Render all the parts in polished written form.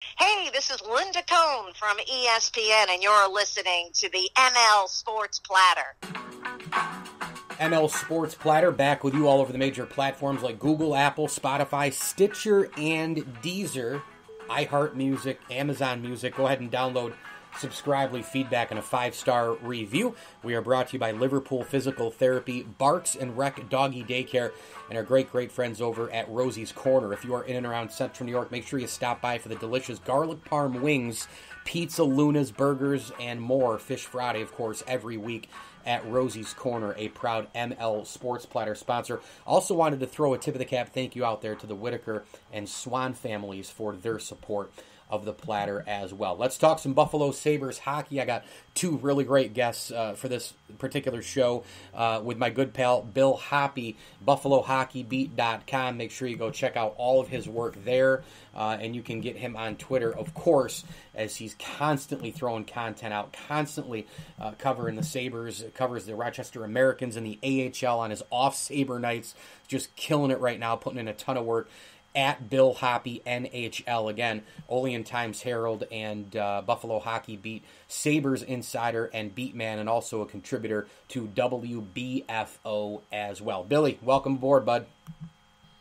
Hey, this is Linda Cohn from ESPN, and you're listening to the ML Sports Platter. ML Sports Platter back with you all over the major platforms like Google, Apple, Spotify, Stitcher, and Deezer, iHeartMusic, Amazon Music. Go ahead and download, subscribe, leave feedback, and a 5-star review. We are brought to you by Liverpool Physical Therapy, Barks and Rec Doggy Daycare, and our great friends over at Rosie's Corner. If you are in and around Central New York, make sure you stop by for the delicious garlic parm wings, pizza, lunas, burgers, and more. Fish Friday, of course, every week at Rosie's Corner, a proud ML Sports Platter sponsor. Also wanted to throw a tip of the cap thank you out there to the Whitaker and Swan families for their support of the platter as well. Let's talk some Buffalo Sabres hockey. I got two really great guests for this particular show with my good pal Bill Hoppe, BuffaloHockeyBeat.com. Make sure you go check out all of his work there, and you can get him on Twitter, of course, as he's constantly throwing content out, constantly covering the Sabres, covers the Rochester Americans and the AHL on his off-Sabre nights, just killing it right now, putting in a ton of work. At Bill Hoppe NHL. Again, Olean Times Herald and Buffalo Hockey Beat, Sabres Insider and Beatman, and also a contributor to WBFO as well. Billy, welcome aboard, bud.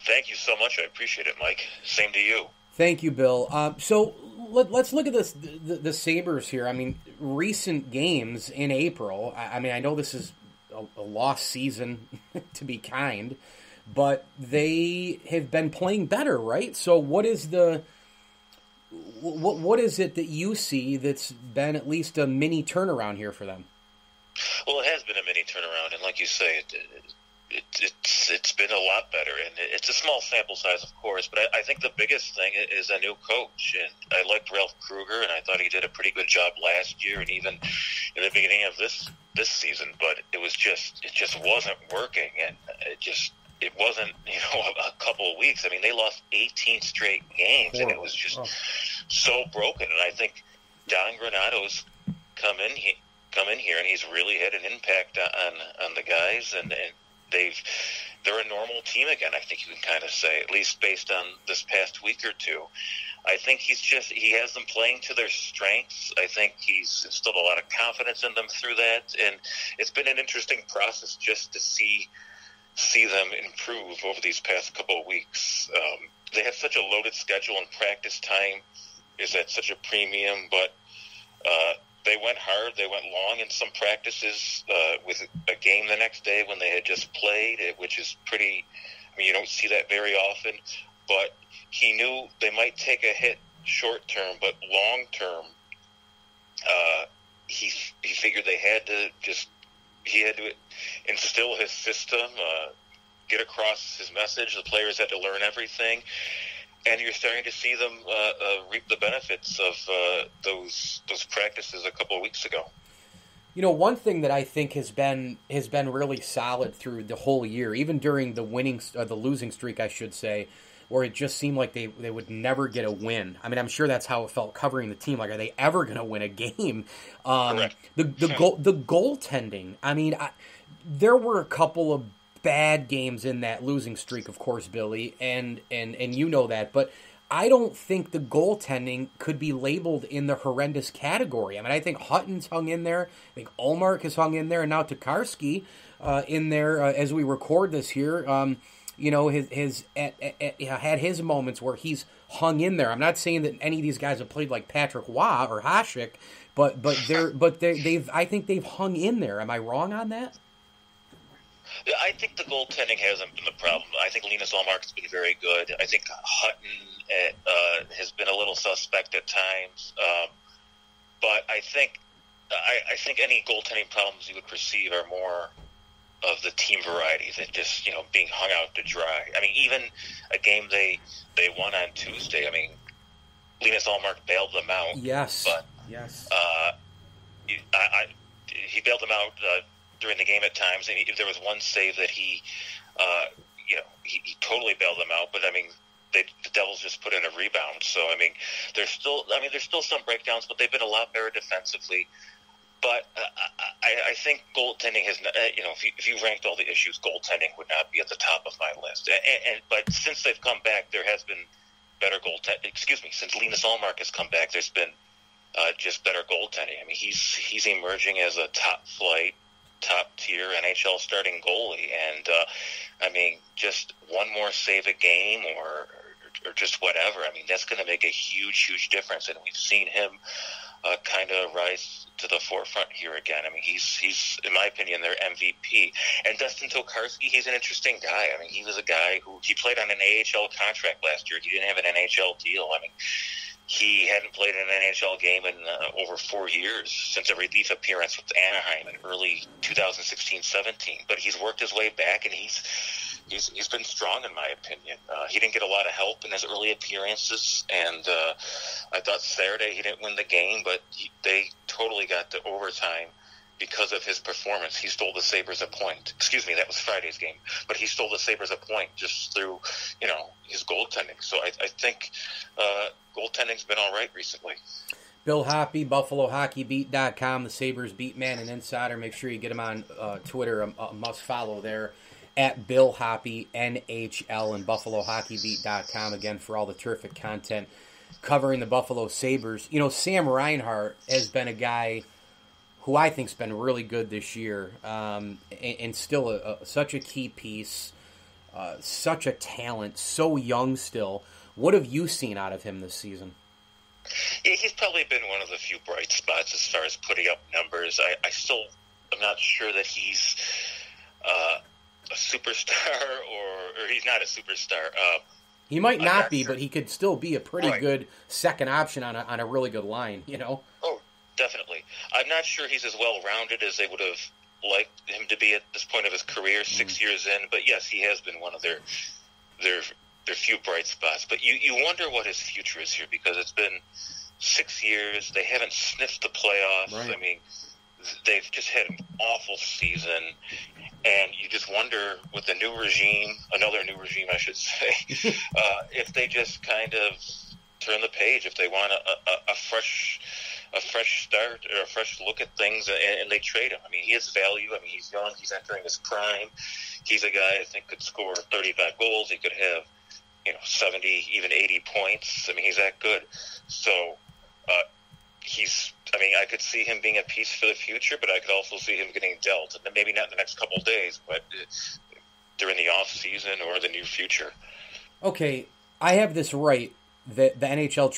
Thank you so much. I appreciate it, Mike. Same to you. Thank you, Bill. So let's look at this, the Sabres here. I mean, recent games in April. I mean, I know this is a lost season, to be kind, but they have been playing better, right? So what is it that you see that's been at least a mini turnaround here for them? Well, it has been a mini turnaround, and like you say, it's been a lot better, and it's a small sample size, of course, but I think the biggest thing is a new coach, and I liked Ralph Kruger, and I thought he did a pretty good job last year, and even in the beginning of this season, but it just wasn't working, and it wasn't, a couple of weeks. I mean, they lost 18 straight games, and it was just so broken. And I think Don Granato's come in here, and he's really had an impact on the guys, and they're a normal team again. I think you can kind of say, at least based on this past week or two. I think he has them playing to their strengths. I think he's instilled a lot of confidence in them through that, and it's been an interesting process just to see them improve over these past couple of weeks. They have such a loaded schedule, and practice time is at such a premium, but they went hard, they went long in some practices with a game the next day when they had just played, which is pretty, you don't see that very often, but he knew they might take a hit short term, but long term, he figured he had to instill his system, get across his message. The players had to learn everything, and you're starting to see them reap the benefits of those practices a couple of weeks ago. One thing that I think has been really solid through the whole year, even during the losing streak, I should say, where it just seemed like they would never get a win. I mean, I'm sure that's how it felt covering the team. Like, are they ever going to win a game? Correct. The goaltending. I mean, there were a couple of bad games in that losing streak, of course, Billy, and you know that. But I don't think the goaltending could be labeled in the horrendous category. I mean, I think Hutton's hung in there. I think Ullmark has hung in there, and now Tokarski in there as we record this here. His had his moments where he's hung in there. I'm not saying that any of these guys have played like Patrick Waugh or Hasek, but I think they've hung in there. Am I wrong on that? I think the goaltending hasn't been the problem. I think Linus Ullmark's been very good. I think Hutton has been a little suspect at times, but I think any goaltending problems you would perceive are more of the team variety than just being hung out to dry. I mean, even a game they won on Tuesday. I mean, Linus Ullmark bailed them out. Yes, but yes. He bailed them out during the game at times, and there was one save that he totally bailed them out. But I mean, the Devils just put in a rebound. So I mean, there's still some breakdowns, but they've been a lot better defensively. But I think goaltending has, if you ranked all the issues, goaltending would not be at the top of my list. But since they've come back, there has been better goaltending. Excuse me, since Linus Ullmark has come back, there's been just better goaltending. I mean, he's emerging as a top flight, top tier NHL starting goalie, and I mean, just one more save a game or just whatever. I mean, that's going to make a huge difference, and we've seen him kind of rise to the forefront here again. I mean, he's in my opinion their MVP. And Dustin Tokarski, he's an interesting guy. I mean, he was a guy who he played on an AHL contract last year. He didn't have an NHL deal. I mean, he hadn't played in an NHL game in over 4 years since a relief appearance with Anaheim in early 2016-17. But he's worked his way back, and he's been strong in my opinion. He didn't get a lot of help in his early appearances, and I thought Saturday he didn't win the game, but they totally got to overtime because of his performance. He stole the Sabres a point. Excuse me, that was Friday's game. But he stole the Sabres a point just through, his goaltending. So I think goaltending's been all right recently. Bill Hoppe, BuffaloHockeyBeat.com, the Sabres beat man and insider. Make sure you get him on Twitter, a must follow there, at Bill Hoppe, NHL, and BuffaloHockeyBeat.com, again, for all the terrific content covering the Buffalo Sabres. Sam Reinhart has been a guy who I think's been really good this year, and still such a key piece, such a talent, so young still. What have you seen out of him this season? Yeah, he's probably been one of the few bright spots as far as putting up numbers. I still am not sure that he's a superstar, or he's not a superstar. He might not be, but he could still be a pretty good second option on a really good line, Oh, definitely. I'm not sure he's as well-rounded as they would have liked him to be at this point of his career, 6 years in. But yes, he has been one of their few bright spots. But you wonder what his future is here, because it's been 6 years. They haven't sniffed the playoffs. Right. I mean, they've just had an awful season. And you just wonder, with the new regime, another new regime, I should say, if they just kind of turn the page, if they want a fresh start or a fresh look at things, and they trade him. I mean, he has value. I mean, he's young. He's entering his prime. He's a guy I think could score 35 goals. He could have, 70, even 80 points. I mean, he's that good. So I could see him being a piece for the future, but I could also see him getting dealt. Maybe not in the next couple of days, but during the off season or the near future. Okay, I have this right. The NHL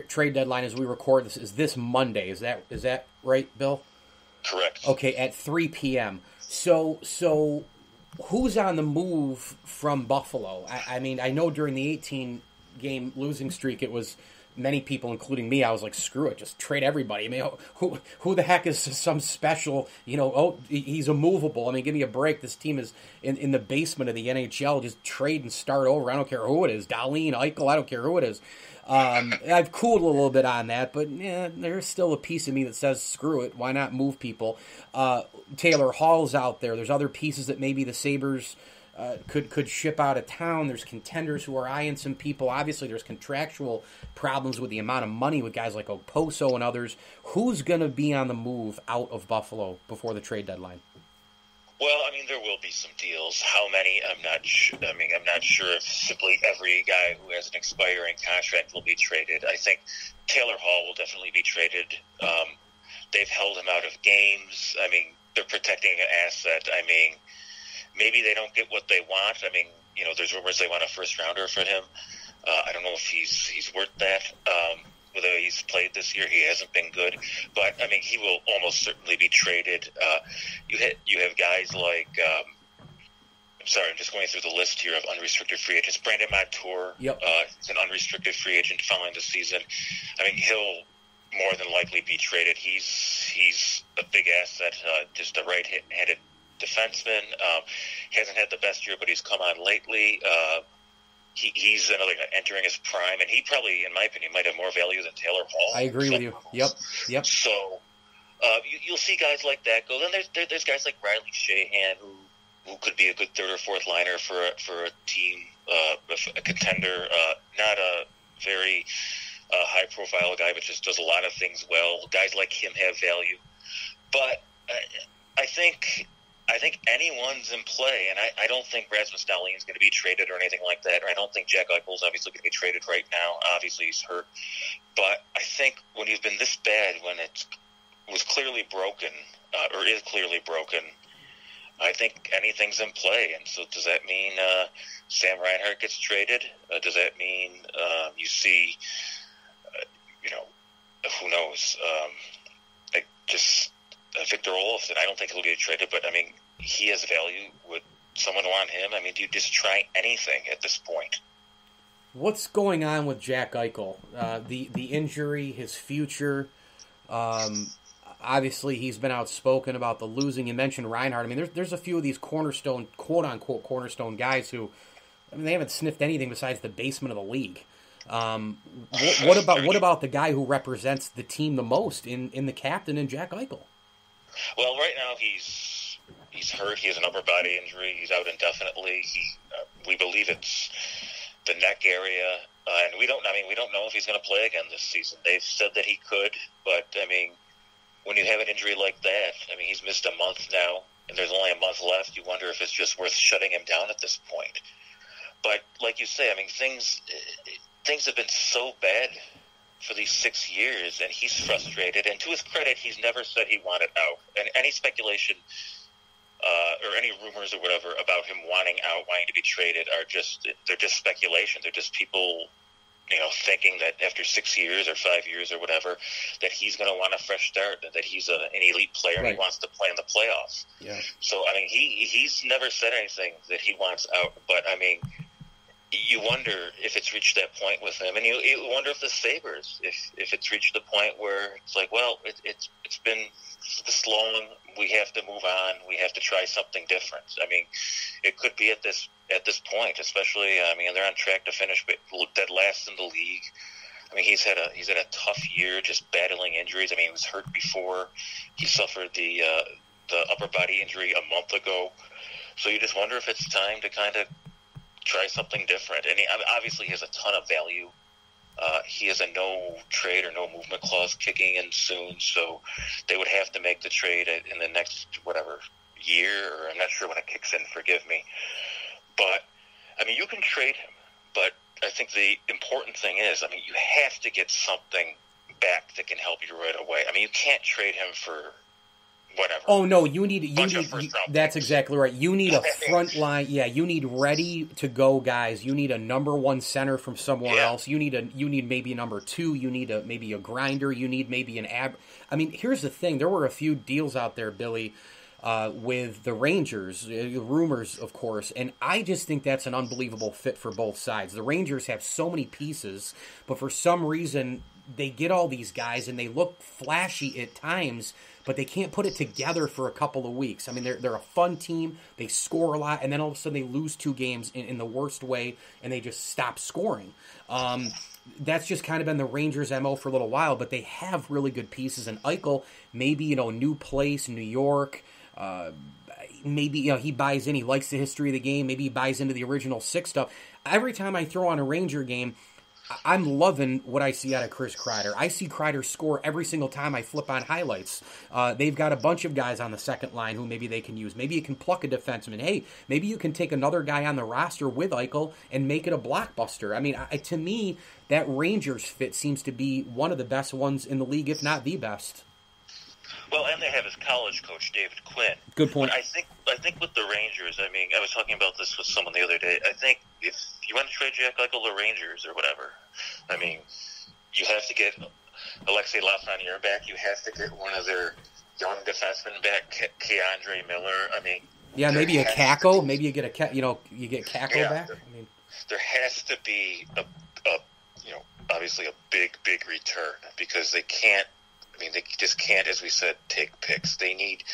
trade deadline as we record this is this Monday. Is that right, Bill? Correct. Okay, at 3 p.m. So who's on the move from Buffalo? I mean, I know during the 18-game losing streak, it was many people, including me, I was like, screw it, just trade everybody. I mean, who the heck is some special, he's immovable. I mean, give me a break. This team is in the basement of the NHL. Just trade and start over. I don't care who it is. Dahlin, Eichel, I don't care who it is. I've cooled a little bit on that, but there's still a piece of me that says, screw it, why not move people? Taylor Hall's out there. There's other pieces that maybe the Sabres could ship out of town. There's contenders who are eyeing some people. Obviously, there's contractual problems with the amount of money with guys like Okposo and others. Who's going to be on the move out of Buffalo before the trade deadline? Well, I mean, there will be some deals. How many? I'm not sure. I mean, I'm not sure if simply every guy who has an expiring contract will be traded. I think Taylor Hall will definitely be traded. They've held him out of games. I mean, they're protecting an asset. I mean, maybe they don't get what they want. I mean, there's rumors they want a first-rounder for him. I don't know if he's worth that. Whether he's played this year, he hasn't been good. But, I mean, he will almost certainly be traded. You have guys like, I'm just going through the list here of unrestricted free agents. Brandon Montour, yep. He's an unrestricted free agent following the season. I mean, he'll more than likely be traded. He's a big asset, just a right-handed defenseman. Hasn't had the best year, but he's come on lately. He's another guy entering his prime, and he probably, in my opinion, might have more value than Taylor Hall. I agree with you. Yep. So you'll see guys like that go. Then there's guys like Riley Sheahan who could be a good third or fourth liner for a team, a contender. Not a very high profile guy, but just does a lot of things well. Guys like him have value, but I think I think anyone's in play, and I don't think Rasmus Dahlin's going to be traded or anything like that. Or I don't think Jack Eichel's obviously going to be traded right now. Obviously, he's hurt. But I think when you've been this bad, when it was clearly broken, or is clearly broken, I think anything's in play. And so does that mean Sam Reinhart gets traded? Does that mean you see, who knows, Victor Olofsson? I don't think he'll get traded, but, I mean, he has value. Would someone want him? I mean, do you just try anything at this point? What's going on with Jack Eichel? The injury, his future. Obviously, he's been outspoken about the losing. You mentioned Reinhart. I mean, there's a few of these cornerstone, quote-unquote cornerstone guys who, I mean, they haven't sniffed anything besides the basement of the league. What about the guy who represents the team the most in the captain and Jack Eichel? Well, right now he's hurt. He has an upper body injury. He's out indefinitely. We believe it's the neck area, and we don't know if he's going to play again this season. They've said that he could, but I mean, when you have an injury like that, I mean, he's missed a month now, and there's only a month left. You wonder if it's just worth shutting him down at this point. But like you say, I mean, things have been so bad for these 6 years, and he's frustrated. And to his credit, he's never said he wanted out. And any speculation or any rumors or whatever about him wanting out, wanting to be traded, they're just speculation. They're just people, thinking that after 6 years or 5 years or whatever, that he's going to want a fresh start, that he's an elite player and he wants to play in the playoffs. Yeah. So, I mean, he's never said anything that he wants out, but, I mean, you wonder if it's reached that point with him, and you wonder if the Sabres, if it's reached the point where it's like, well, it's been this long, we have to move on, we have to try something different. I mean, it could be at this point, especially. I mean, they're on track to finish dead last in the league. I mean, he's had a tough year, just battling injuries. I mean, he was hurt before. He suffered the upper body injury a month ago. So you just wonder if it's time to kind of try something different. And obviously he has a ton of value. He has a no trade or no movement clause kicking in soon, so they would have to make the trade in the next, year, or I'm not sure when it kicks in, forgive me. But, I mean, you can trade him, but I think the important thing is, I mean, you have to get something back that can help you right away. I mean, you can't trade him for whatever. Oh no, you need that's exactly right. You need a front line. Yeah, you need ready to go guys. You need a number one center from somewhere else. You need maybe a number two. You need maybe a grinder. You need maybe an I mean, here's the thing. There were a few deals out there, Billy, with the Rangers, rumors, of course, and I just think that's an unbelievable fit for both sides. The Rangers have so many pieces, but for some reason they get all these guys and they look flashy at times, but they can't put it together for a couple of weeks. I mean, they're a fun team. They score a lot, and then all of a sudden they lose 2 games in the worst way, and they just stop scoring. That's just kind of been the Rangers' MO for a little while, but they have really good pieces. And Eichel, maybe, new place, New York. Maybe, he buys in. He likes the history of the game. Maybe he buys into the original 6 stuff. Every time I throw on a Ranger game, I'm loving what I see out of Chris Kreider. I see Kreider score every single time I flip on highlights. They've got a bunch of guys on the second line who maybe they can use. Maybe you can pluck a defenseman. Hey, maybe you can take another guy on the roster with Eichel and make it a blockbuster. I mean, to me, that Rangers fit seems to be one of the best ones in the league, if not the best. Well, and they have his college coach, David Quinn. Good point. But I think with the Rangers, I mean, I was talking about this with someone the other day. I think if you want to trade Jack Eichel to Rangers or whatever, I mean, you have to get Alexei Lafreniere back. You have to get one of their young defensemen back, Keandre Miller. I mean, yeah, maybe a Kakko. Maybe you get you get Kakko back. I mean, there has to be obviously a big return, because they can't. I mean, they just can't, as we said, take picks. They need,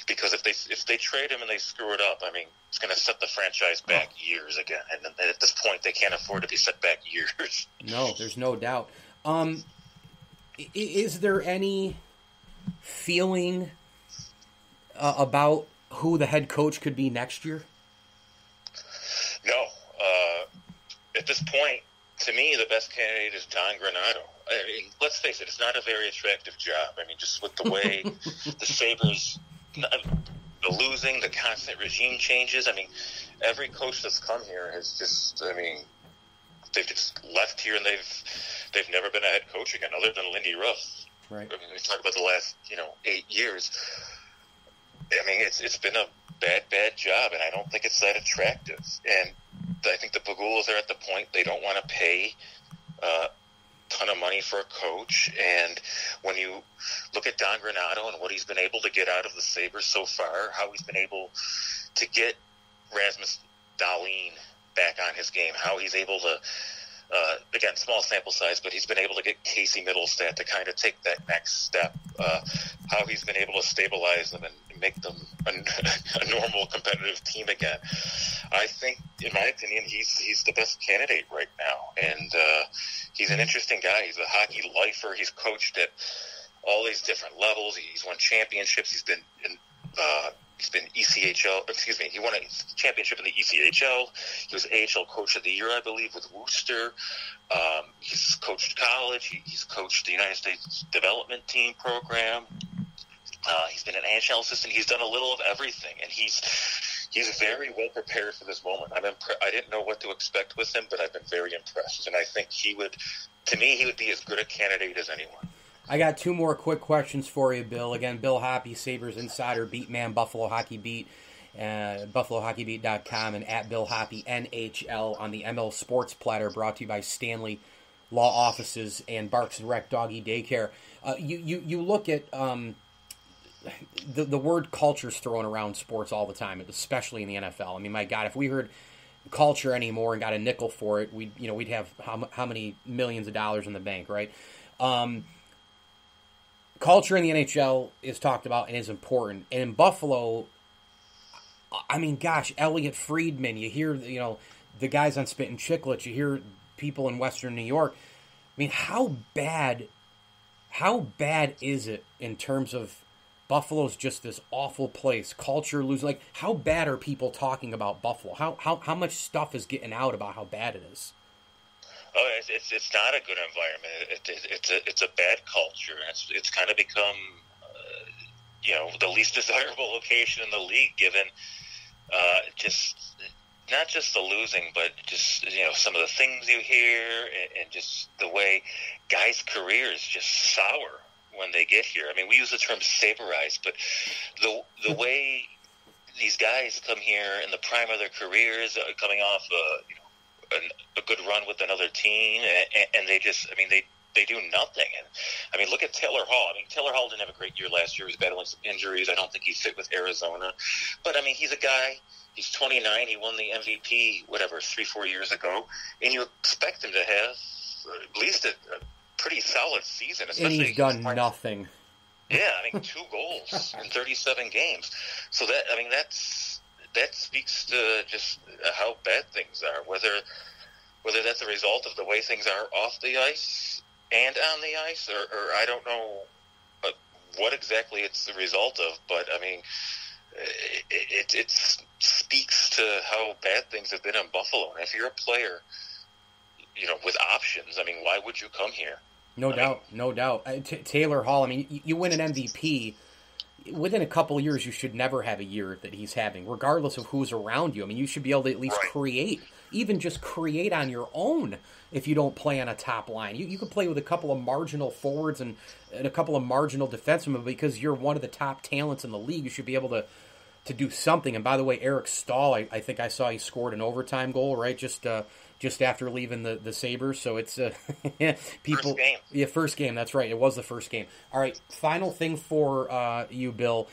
because if they trade him and they screw it up, I mean, it's going to set the franchise back years again. And at this point, they can't afford to be set back years. No, there's no doubt. Is there any feeling about who the head coach could be next year? No. At this point, to me, the best candidate is Don Granato. I mean, let's face it, it's not a very attractive job. I mean, just with the way the Sabres, the losing, the constant regime changes. I mean, every coach that's come here has just, I mean, they've just left here and they've never been a head coach again, other than Lindy Ruff. Right. I mean, we talk about the last 8 years. I mean, it's been a bad job, and I don't think it's that attractive. And I think the Pegulas are at the point they don't want to pay a ton of money for a coach. And when you look at Don Granato and what he's been able to get out of the Sabres so far, how he's been able to get Rasmus Dahlin back on his game, how he's able to, again, small sample size, but he's been able to get Casey Middlestat to kind of take that next step, how he's been able to stabilize them and make them a normal competitive team again. I think, in my opinion, he's the best candidate right now. And he's an interesting guy. He's a hockey lifer. He's coached at all these different levels. He's won championships. He's been ECHL, excuse me, he won a championship in the ECHL. He was AHL Coach of the Year, I believe, with Worcester. He's coached college. He's coached the United States Development Team program. He's been an NHL assistant. He's done a little of everything, and he's very well prepared for this moment. I didn't know what to expect with him, but I've been very impressed, and I think he would be as good a candidate as anyone. I got two more quick questions for you, Bill. Again, Bill Hoppe, Sabres Insider, Beat Man, Buffalo Hockey Beat, BuffaloHockeyBeat.com, and at Bill Hoppe, NHL on the ML Sports Platter, brought to you by Stanley Law Offices and Barks and Rec Doggy Daycare. You look at the word culture's thrown around sports all the time, especially in the NFL. I mean, my God, if we heard culture anymore and got a nickel for it, we'd have how many millions of dollars in the bank, right? Culture in the NHL is talked about and is important. And in Buffalo, I mean, gosh, Elliot Friedman, you hear, the guys on Spit and Chicklets, you hear people in Western New York. I mean, how bad is it in terms of Buffalo's just this awful place, culture losing? Like, how bad are people talking about Buffalo? How much stuff is getting out about how bad it is? Oh, it's not a good environment. It's a bad culture. It's kind of become, the least desirable location in the league, given just not just the losing, but just some of the things you hear, and just the way guys' careers just sour when they get here. I mean, we use the term saberized, but the way these guys come here in the prime of their careers, coming off a good run with another team, and they do nothing. And I mean, look at Taylor Hall. I mean, Taylor Hall didn't have a great year last year. He was battling some injuries. I don't think he fit with Arizona. But I mean, he's a guy. He's 29. He won the MVP, 3-4 years ago, and you expect him to have at least a pretty solid season. And he's done nothing. Yeah, I mean, 2 goals in 37 games. So that speaks to just how bad things are, whether that's a result of the way things are off the ice and on the ice, or I don't know what exactly it's the result of, but I mean, it speaks to how bad things have been in Buffalo. And if you're a player, with options, I mean, why would you come here? No doubt. Taylor Hall, I mean, you win an MVP. Within a couple of years, you should never have a year that he's having, regardless of who's around you. I mean, you should be able to at least create on your own if you don't play on a top line. You can play with a couple of marginal forwards and a couple of marginal defensemen, but because you're one of the top talents in the league, you should be able to do something. And by the way, Eric Stahl, I think I saw he scored an overtime goal, right? Just after leaving the Sabres. So it's people. First game. Yeah, first game. That's right. It was the first game. All right. Final thing for you, Bill.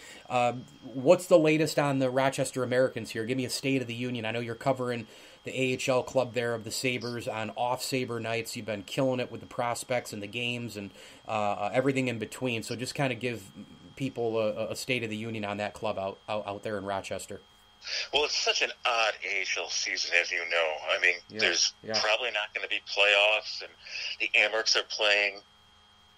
What's the latest on the Rochester Americans here? Give me a State of the Union. I know you're covering the AHL club there of the Sabres on off-Sabre nights. You've been killing it with the prospects and the games and everything in between. So just kind of give people a State of the Union on that club out there in Rochester. Well, it's such an odd AHL season, as you know. I mean, there's probably not going to be playoffs, and the Amerks are playing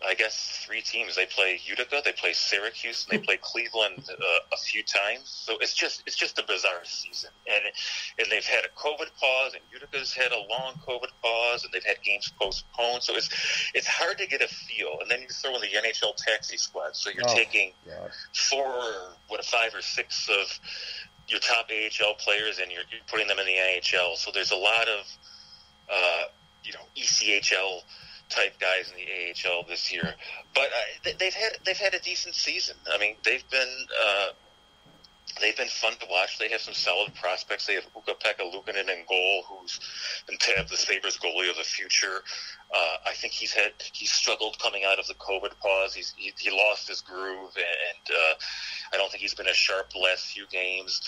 I guess, 3 teams. They play Utica, they play Syracuse, and they play Cleveland a few times. So it's just a bizarre season, and they've had a COVID pause, and Utica's had a long COVID pause, and they've had games postponed. So it's hard to get a feel. And then you throw in the NHL taxi squad, so you're taking 5 or 6 of your top AHL players, and you're putting them in the NHL. So there's a lot of ECHL type guys in the AHL this year, but they've had a decent season. I mean, they've been fun to watch. They have some solid prospects. They have Ukko-Pekka Luukkonen in goal, who's been tabbed the Sabres goalie of the future. I think he's struggled coming out of the COVID pause. He lost his groove, and I don't think he's been as sharp the last few games.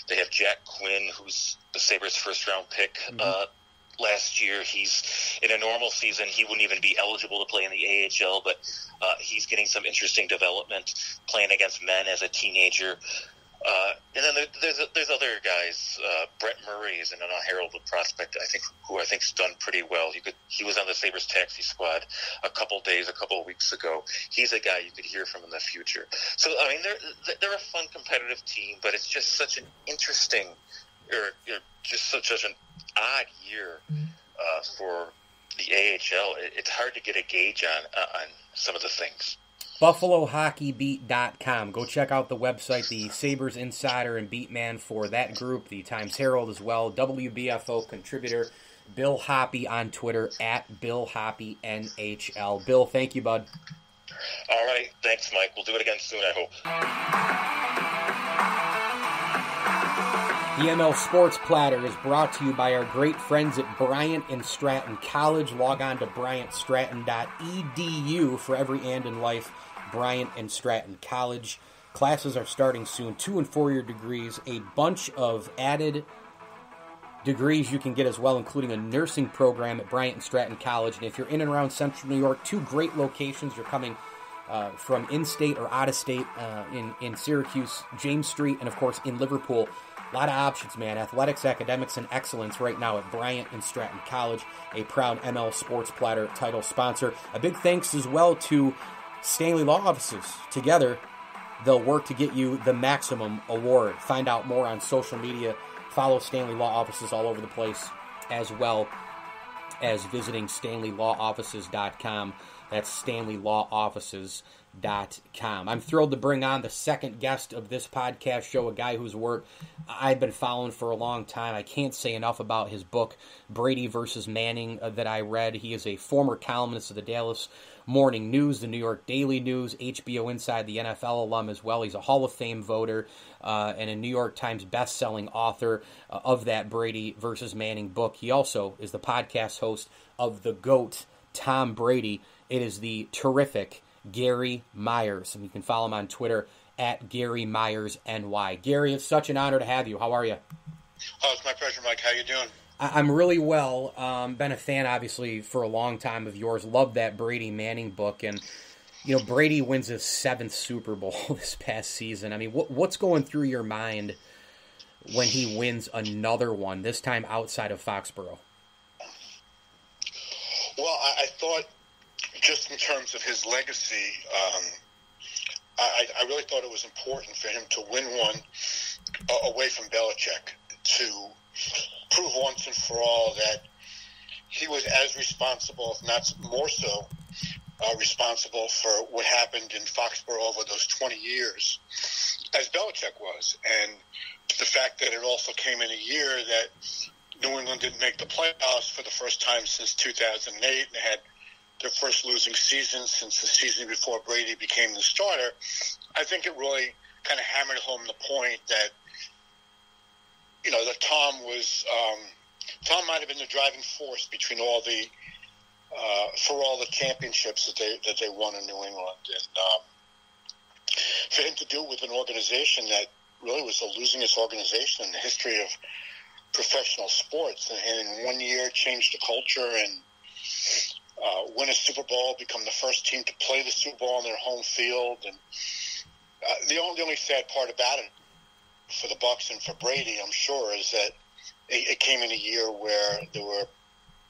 They have Jack Quinn, who's the Sabres first round pick. Last year, he's in a normal season, he wouldn't even be eligible to play in the AHL, but he's getting some interesting development playing against men as a teenager. And then there's other guys. Brett Murray is an unheralded prospect, who I think's done pretty well. He was on the Sabres taxi squad a couple of weeks ago. He's a guy you could hear from in the future. So I mean, they're a fun, competitive team, but it's just such an interesting, just such an odd year for the AHL. It's hard to get a gauge on some of the things. BuffaloHockeyBeat.com. Go check out the website, the Sabres Insider and Beat Man for that group, the Times Herald as well, WBFO contributor Bill Hoppy on Twitter, @BillHoppyNHL. Bill, thank you, bud. All right. Thanks, Mike. We'll do it again soon, I hope. The ML Sports Platter is brought to you by our great friends at Bryant and Stratton College. Log on to bryantstratton.edu for every and in life. Bryant and Stratton College. Classes are starting soon. 2- and 4-year degrees. A bunch of added degrees you can get as well, including a nursing program at Bryant and Stratton College. And if you're in and around Central New York, 2 great locations. You're coming from in-state or out-of-state in Syracuse, James Street, and, of course, in Liverpool. A lot of options, man. Athletics, academics, and excellence right now at Bryant and Stratton College, a proud ML Sports Platter title sponsor. A big thanks as well to Stanley Law Offices. Together, they'll work to get you the maximum award. Find out more on social media. Follow Stanley Law Offices all over the place, as well as visiting StanleyLawOffices.com. That's StanleyLawOffices.com. I'm thrilled to bring on the second guest of this podcast show, a guy whose work I've been following for a long time. I can't say enough about his book, Brady versus Manning, that I read. He is a former columnist of the Dallas Morning News, the New York Daily News, HBO Inside the NFL alum as well. He's a Hall of Fame voter and a New York Times best-selling author of that Brady versus Manning book. He also is the podcast host of The GOAT, Tom Brady. It is the terrific Gary Myers, and you can follow him on Twitter @GaryMyersNY. Gary, it's such an honor to have you. How are you? Oh, it's my pleasure, Mike. How you doing? I'm really well. Been a fan, obviously, for a long time of yours. Love that Brady Manning book. And, you know, Brady wins his 7th Super Bowl this past season. I mean, what's going through your mind when he wins another one, this time outside of Foxborough? Well, I thought, just in terms of his legacy, I really thought it was important for him to win one away from Belichick, to prove once and for all that he was as responsible, if not more so, responsible for what happened in Foxborough over those 20 years as Belichick was. And the fact that it also came in a year that New England didn't make the playoffs for the first time since 2008, and had their first losing season since the season before Brady became the starter. I think it really kind of hammered home the point that, you know, that Tom might have been the driving force between all the for all the championships that they won in New England, and for him to do it with an organization that really was the losingest organization in the history of professional sports, and in 1 year changed the culture and win a Super Bowl, become the first team to play the Super Bowl on their home field. And the only sad part about it for the Bucs and for Brady, I'm sure, is that it came in a year where there were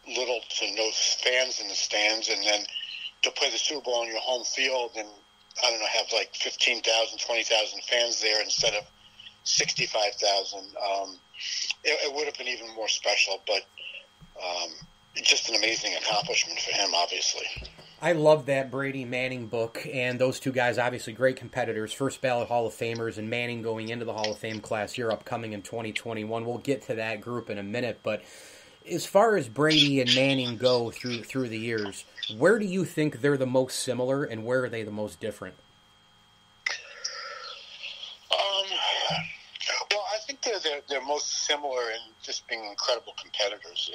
little to no fans in the stands, and then to play the Super Bowl on your home field and, I don't know, have like 15,000, 20,000 fans there instead of 65,000. It would have been even more special, but just an amazing accomplishment for him, obviously. I love that Brady Manning book, and those two guys, obviously great competitors, first ballot Hall of Famers, and Manning going into the Hall of Fame class here upcoming in 2021. We'll get to that group in a minute, but as far as Brady and Manning go through the years, where do you think they're the most similar, and where are they the most different? Well, I think they're most similar in just being incredible competitors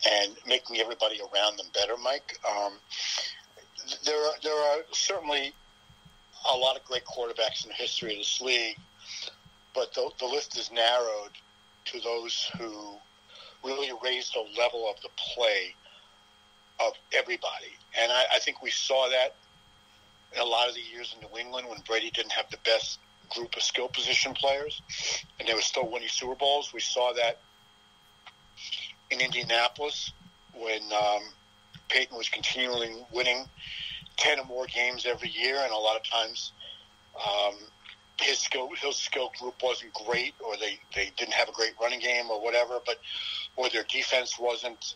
and making everybody around them better, Mike. There are certainly a lot of great quarterbacks in the history of this league, but the list is narrowed to those who really raised the level of the play of everybody. And I think we saw that in a lot of the years in New England when Brady didn't have the best group of skill position players, and they were still winning Super Bowls. We saw that in Indianapolis when Peyton was continually winning 10 or more games every year, and a lot of times his skill group wasn't great, or they didn't have a great running game or whatever, or their defense wasn't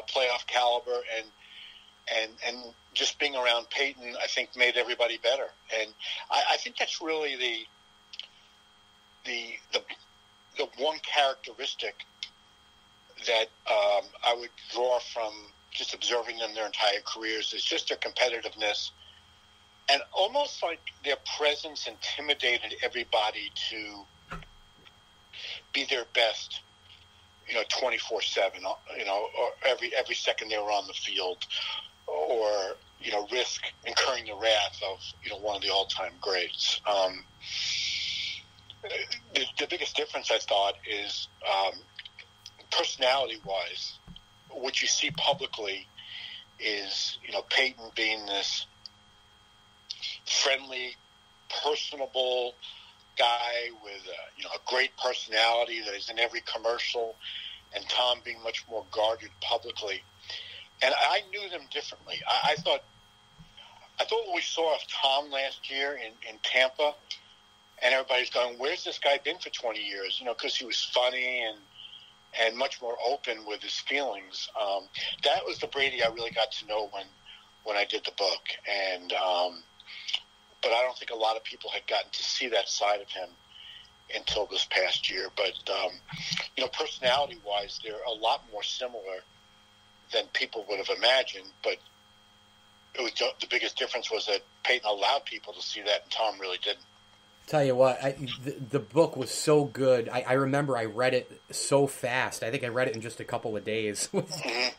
playoff caliber, and just being around Peyton, I think, made everybody better. And I think that's really the one characteristic that I would draw from just observing them their entire careers is just their competitiveness, and almost like their presence intimidated everybody to be their best, 24/7, or every second they were on the field, or risk incurring the wrath of one of the all-time greats. The biggest difference, I thought, is personality-wise. What you see publicly is Peyton being this friendly, personable guy with a great personality that is in every commercial, and Tom being much more guarded publicly. And I knew them differently. I thought what we saw of Tom last year in Tampa, and everybody's going, where's this guy been for 20 years? Because he was funny and much more open with his feelings. That was the Brady I really got to know when I did the book. And but I don't think a lot of people had gotten to see that side of him until this past year. But personality-wise, they're a lot more similar than people would have imagined. But the biggest difference was that Peyton allowed people to see that, and Tom really didn't. Tell you what, the book was so good. I remember I read it so fast. I think I read it in just a couple of days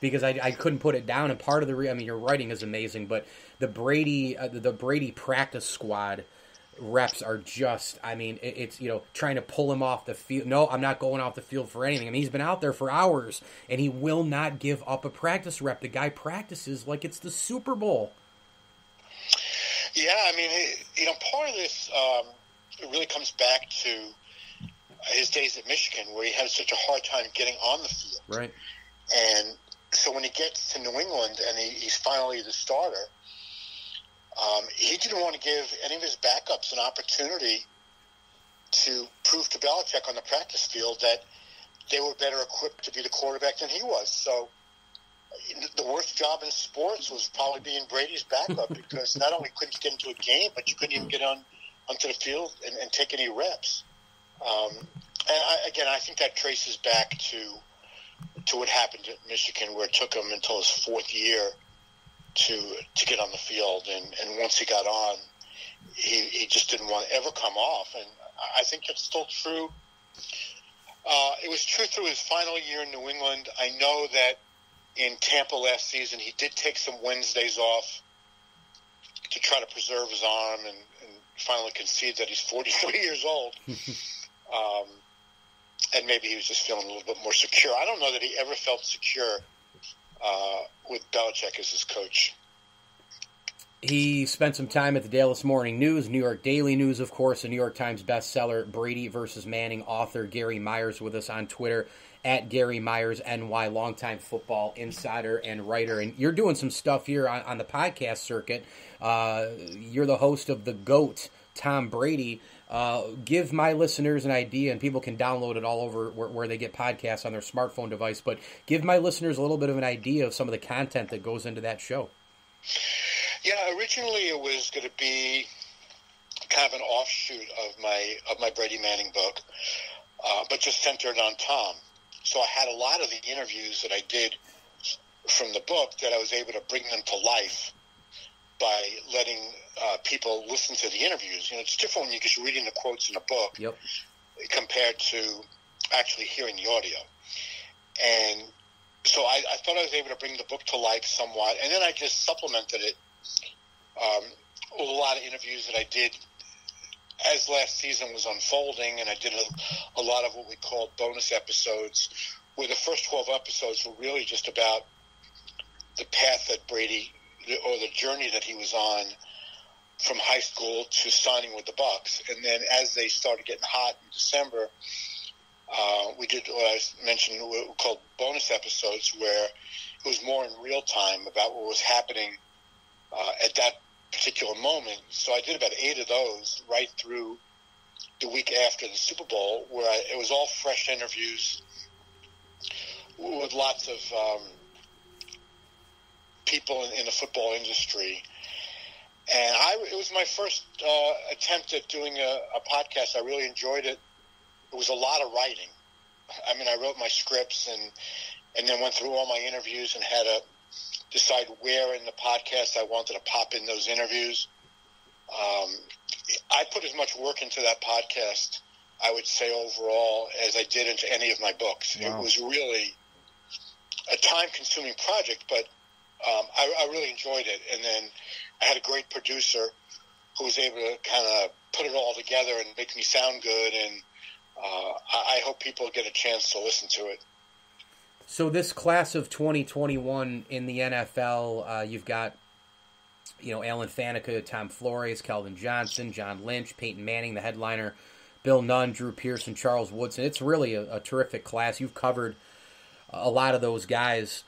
because I couldn't put it down. And part of your writing is amazing, but the Brady practice squad reps are just, it's, trying to pull him off the field. No, I'm not going off the field for anything. he's been out there for hours, and he will not give up a practice rep. The guy practices like it's the Super Bowl. Yeah, part of this... it really comes back to his days at Michigan, where he had such a hard time getting on the field. Right. And so when he gets to New England and he's finally the starter, he didn't want to give any of his backups an opportunity to prove to Belichick on the practice field that they were better equipped to be the quarterback than he was. So the worst job in sports was probably being Brady's backup because not only couldn't you get into a game, but you couldn't even get onto the field and take any reps. I think that traces back to what happened at Michigan, where it took him until his fourth year to get on the field. And once he got on, he just didn't want to ever come off. And I think that's still true. It was true through his final year in New England. I know that in Tampa last season, he did take some Wednesdays off to try to preserve his arm and finally concede that he's 43 years old. And maybe he was just feeling a little bit more secure. I don't know that he ever felt secure with Belichick as his coach. He spent some time at the Dallas Morning News, New York Daily News, of course, a New York Times bestseller, Brady versus Manning author Gary Myers with us on Twitter at Gary Myers, NY, longtime football insider and writer. And you're doing some stuff here on the podcast circuit. You're the host of The GOAT, Tom Brady. Give my listeners an idea, and people can download it all over where they get podcasts on their smartphone device, but give my listeners a little bit of an idea of some of the content that goes into that show. Yeah, originally it was going to be kind of an offshoot of my Brady Manning book, but just centered on Tom. So I had a lot of the interviews that I did from the book that I was able to bring them to life by letting people listen to the interviews. You know, it's different when you're just reading the quotes in a book compared to actually hearing the audio. And so I thought I was able to bring the book to life somewhat, and then I just supplemented it with a lot of interviews that I did as last season was unfolding, and I did a lot of what we called bonus episodes, where the first 12 episodes were really just about the path that Brady, or the journey that he was on from high school to signing with the Bucs. And then as they started getting hot in December, we did what I mentioned, what we called bonus episodes, where it was more in real time about what was happening at that particular moment. So I did about 8 of those right through the week after the Super Bowl, where it was all fresh interviews with lots of people in the football industry. And it was my first attempt at doing a podcast. I really enjoyed it. It was a lot of writing. I mean, I wrote my scripts and then went through all my interviews and had to decide where in the podcast I wanted to pop in those interviews. I put as much work into that podcast, I would say, overall, as I did into any of my books. Wow. It was really a time-consuming project, but I really enjoyed it. And then I had a great producer who was able to kind of put it all together and make me sound good, and I hope people get a chance to listen to it. So this class of 2021 in the NFL, you've got, Alan Faneca, Tom Flores, Calvin Johnson, John Lynch, Peyton Manning, the headliner, Bill Nunn, Drew Pearson, Charles Woodson. It's really a terrific class. You've covered a lot of those guys.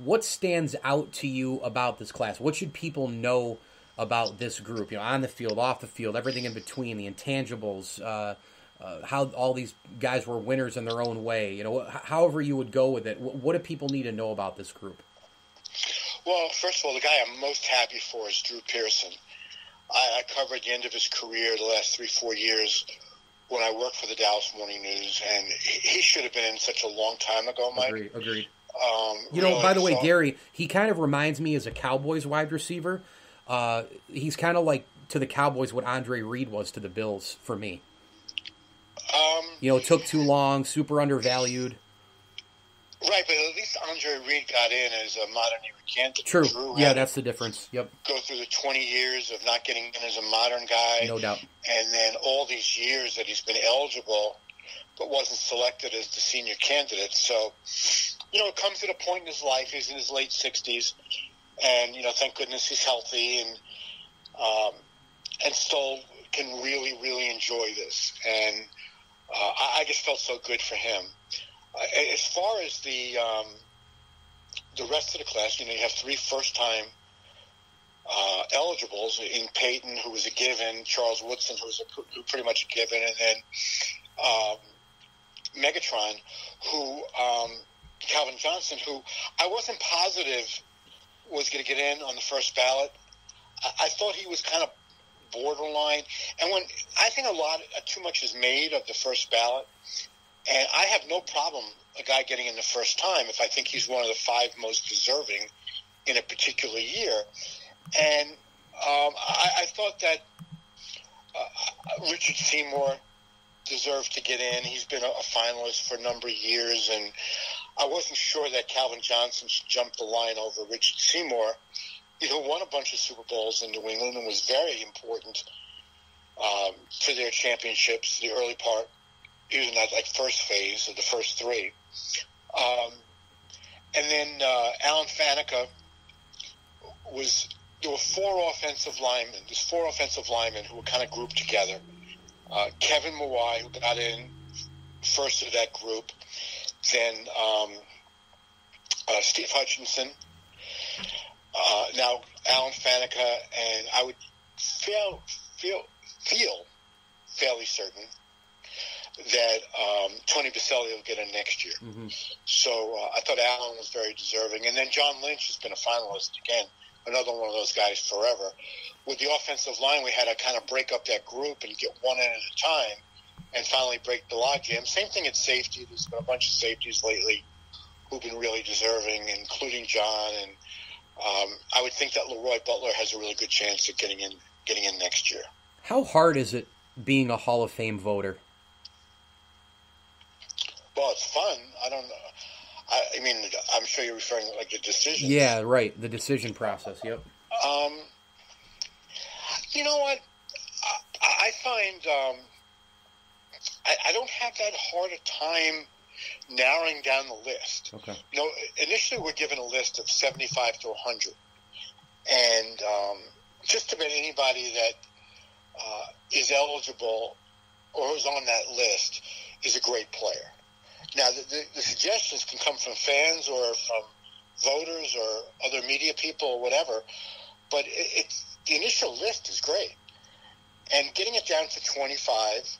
What stands out to you about this class? What should people know about this group? On the field, off the field, everything in between, the intangibles, how all these guys were winners in their own way. However you would go with it. What do people need to know about this group? Well, first of all, the guy I'm most happy for is Drew Pearson. I covered the end of his career the last 3-4 years when I worked for the Dallas Morning News, and he should have been in such a long time ago, Mike. Agreed. Really, by the way, Gary, he kind of reminds me as a Cowboys wide receiver. He's kind of like to the Cowboys what Andre Reed was to the Bills for me. It took too long, super undervalued. Right, but at least Andre Reed got in as a modern era candidate. True. Yeah, that's the difference. Yep. Go through the 20 years of not getting in as a modern guy. No doubt. And then all these years that he's been eligible but wasn't selected as the senior candidate. So, it comes at a point in his life. He's in his late 60s. And, thank goodness he's healthy and still can really, really enjoy this. And I just felt so good for him. As far as the rest of the class, you have 3 first-time eligibles in Peyton, who was a given, Charles Woodson, who pretty much a given, and then Megatron, Calvin Johnson, who I wasn't positive was going to get in on the first ballot. I thought he was kind of borderline, and when I think too much is made of the first ballot. And I have no problem a guy getting in the first time if I think he's one of the 5 most deserving in a particular year. And I thought that Richard Seymour deserved to get in. He's been a finalist for a number of years, and I wasn't sure that Calvin Johnson should jump the line over Richard Seymour, who won a bunch of Super Bowls in New England and was very important to their championships, the early part. He was in that first phase of the first 3. And then Alan Faneca there were 4 offensive linemen. There's 4 offensive linemen who were kind of grouped together. Kevin Mawai, who got in first of that group. then Steve Hutchinson, now Alan Faneca, and I would feel fairly certain that Tony Baselli will get in next year. Mm-hmm. So I thought Alan was very deserving. And then John Lynch has been a finalist again, another one of those guys forever. With the offensive line, we had to kind of break up that group and get one in at a time and finally break the logjam. Same thing at safety. There's been a bunch of safeties lately who've been really deserving, including John. And I would think that Leroy Butler has a really good chance of getting in next year. How hard is it being a Hall of Fame voter? Well, it's fun. I don't know. I mean, I'm sure you're referring to, like, the decisions. Yeah, right. The decision process, yep. You know what? I find I don't have that hard a time narrowing down the list. Okay. You know, initially we're given a list of 75 to 100. And just about anybody that is eligible or is on that list is a great player. Now, the suggestions can come from fans or from voters or other media people or whatever, but the initial list is great. And getting it down to 25,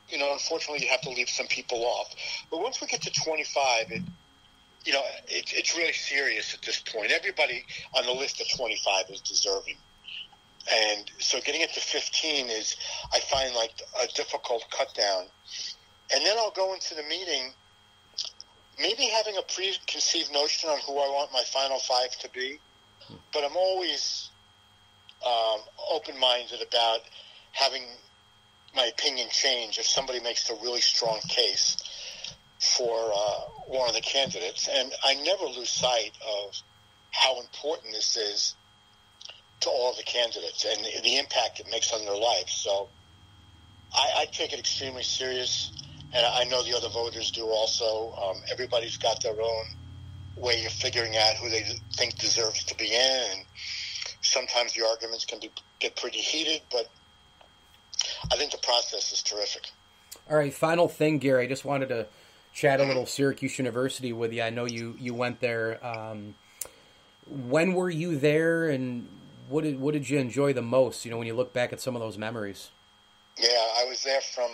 you know, unfortunately you have to leave some people off. But once we get to 25, it's really serious at this point. Everybody on the list of 25 is deserving. And so getting it to 15 is, I find, like a difficult cut down. And then I'll go into the meeting maybe having a preconceived notion on who I want my final five to be, but I'm always open-minded about having my opinion change if somebody makes a really strong case for one of the candidates. And I never lose sight of how important this is to all the candidates and the impact it makes on their lives. So I take it extremely serious. And I know the other voters do also. Everybody's got their own way of figuring out who they think deserves to be in. And sometimes the arguments can get pretty heated, but I think the process is terrific. All right, final thing, Gary. I just wanted to chat a little Syracuse University with you. I know you went there. When were you there, and what did you enjoy the most, you know, when you look back at some of those memories? Yeah, I was there from...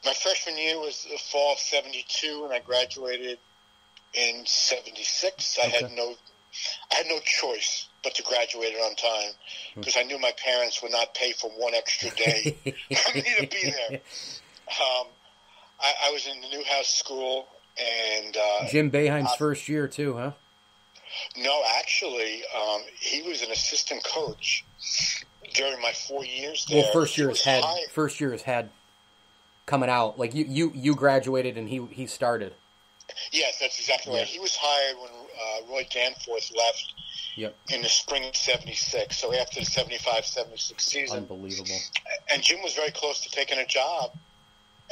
my freshman year was the fall of 72, and I graduated in 76. Okay. I had no choice but to graduate on time because I knew my parents would not pay for one extra day for me to be there. I was in the Newhouse School, and Jim Boeheim's first year too, huh? No, actually, he was an assistant coach during my 4 years there. Well, first year is head coming out. Like you graduated and he started. Yes, that's exactly right. He was hired when Roy Danforth left in the spring of 76, so after the 75-76 season. Unbelievable. And Jim was very close to taking a job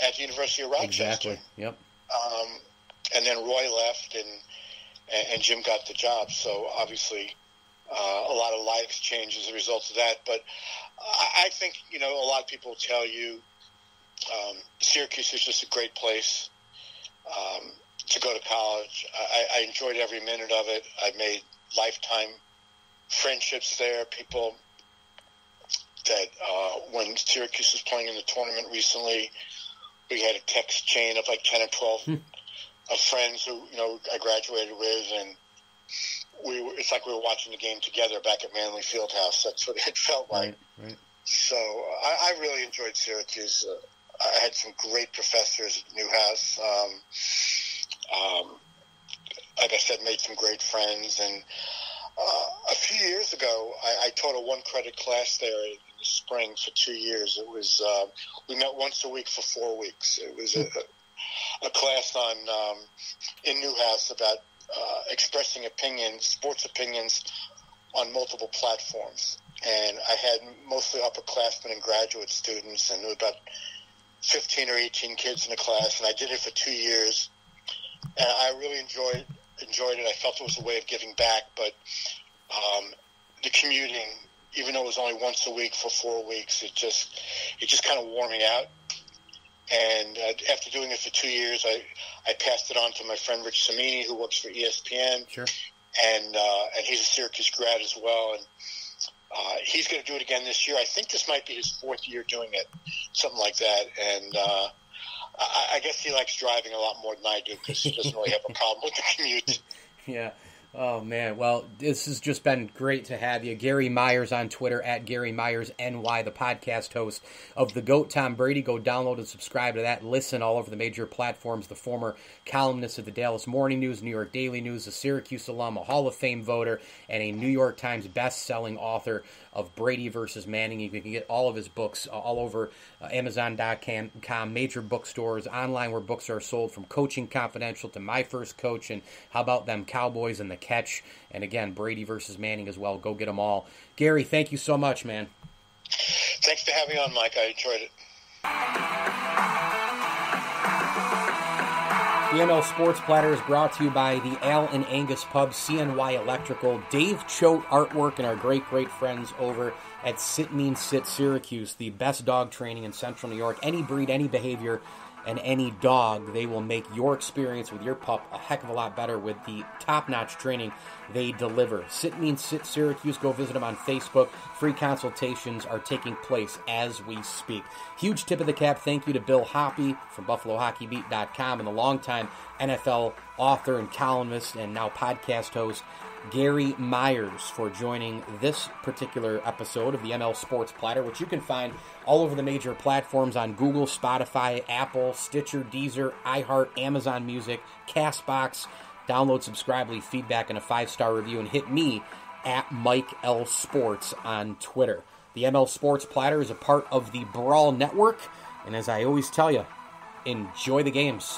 at the University of Rochester. Exactly, yep. And then Roy left, and Jim got the job, so obviously a lot of lives changed as a result of that. But I think, you know, a lot of people tell you Syracuse is just a great place to go to college. I enjoyed every minute of it. I made lifetime friendships there. People that when Syracuse was playing in the tournament recently, we had a text chain of like 10 or 12 of friends who, you know, I graduated with, and it's like we were watching the game together back at Manley Fieldhouse. That's what it felt like. Right. So I really enjoyed Syracuse. I had some great professors at Newhouse. Like I said, made some great friends. And a few years ago, I taught a one-credit class there in the spring for 2 years. It was we met once a week for 4 weeks. It was a class on in Newhouse about expressing opinions, sports opinions, on multiple platforms. And I had mostly upperclassmen and graduate students, and there were about 15 or 18 kids in the class, and I did it for 2 years. And I really enjoyed it. I felt it was a way of giving back, but the commuting, even though it was only once a week for 4 weeks, it just kind of wore me out. And after doing it for 2 years, I passed it on to my friend Rich Cimini, who works for ESPN. Sure. And he's a Syracuse grad as well. And he's going to do it again this year. I think this might be his 4th year doing it, something like that. And I guess he likes driving a lot more than I do because he doesn't really have a problem with the commute. Yeah. Oh, man. Well, this has just been great to have you. Gary Myers on Twitter, at Gary Myers NY, the podcast host of The GOAT, Tom Brady. Go download and subscribe to that. Listen all over the major platforms. The former columnist of the Dallas Morning News, New York Daily News, a Syracuse alum, a Hall of Fame voter, and a New York Times best-selling author of Brady versus Manning. You can get all of his books all over Amazon.com, major bookstores, online where books are sold, from Coaching Confidential to My First Coach and How About Them Cowboys and The Catch, and again, Brady versus Manning as well. Go get them all. Gary, thank you so much, man. Thanks for having me on, Mike. I enjoyed it. The ML Sports Platter is brought to you by the Al and Angus Pub, CNY Electrical, Dave Choate Artwork, and our great friends over at Sit Mean Sit Syracuse, the best dog training in Central New York. Any breed, any behavior, and any dog, they will make your experience with your pup a heck of a lot better with the top-notch training they deliver. Sit Mean Sit Syracuse. Go visit them on Facebook. Free consultations are taking place as we speak. Huge tip of the cap. Thank you to Bill Hoppy from BuffaloHockeyBeat.com and the longtime NFL author and columnist and now podcast host Gary Myers for joining this particular episode of the ML Sports Platter, which you can find all over the major platforms on Google, Spotify, Apple, Stitcher, Deezer, iHeart, Amazon Music, CastBox. Download, subscribe, leave feedback, and a 5-star review, and hit me at Mike L. Sports on Twitter. The ML Sports Platter is a part of the Brawl Network, and as I always tell you, enjoy the games.